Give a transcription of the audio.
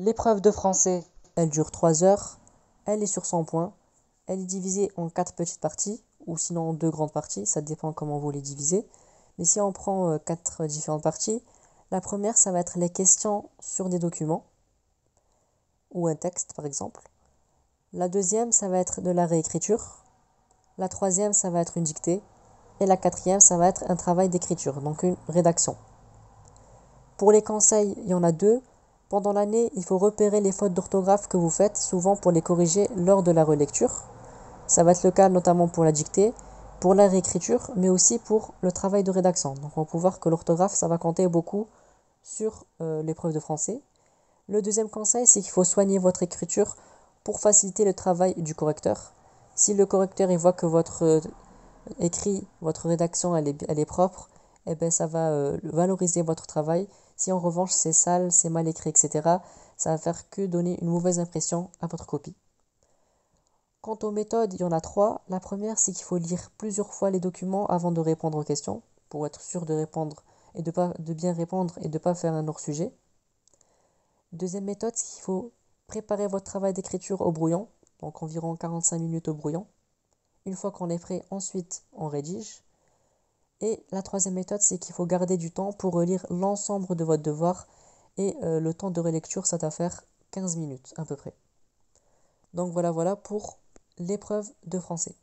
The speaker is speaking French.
L'épreuve de français, elle dure 3 heures, elle est sur 100 points, elle est divisée en 4 petites parties, ou sinon en 2 grandes parties, ça dépend comment vous les divisez. Mais si on prend 4 différentes parties, la première, ça va être les questions sur des documents, ou un texte par exemple. La deuxième, ça va être de la réécriture. La troisième, ça va être une dictée. Et la quatrième, ça va être un travail d'écriture, donc une rédaction. Pour les conseils, il y en a deux. Pendant l'année, il faut repérer les fautes d'orthographe que vous faites, souvent pour les corriger lors de la relecture. Ça va être le cas notamment pour la dictée, pour la réécriture, mais aussi pour le travail de rédaction. Donc on peut voir que l'orthographe, ça va compter beaucoup sur l'épreuve de français. Le deuxième conseil, c'est qu'il faut soigner votre écriture pour faciliter le travail du correcteur. Si le correcteur il voit que votre écrit, votre rédaction, elle est propre, eh ben, ça va valoriser votre travail. Si en revanche c'est sale, c'est mal écrit, etc., ça va faire que donner une mauvaise impression à votre copie. Quant aux méthodes, il y en a trois. La première, c'est qu'il faut lire plusieurs fois les documents avant de répondre aux questions, pour être sûr de répondre et de bien répondre et de ne pas faire un hors-sujet. Deuxième méthode, c'est qu'il faut préparer votre travail d'écriture au brouillon, donc environ 45 minutes au brouillon. Une fois qu'on est prêt, ensuite on rédige. Et la troisième méthode, c'est qu'il faut garder du temps pour relire l'ensemble de votre devoir. Et le temps de relecture, ça doit faire 15 minutes à peu près. Donc voilà pour l'épreuve de français.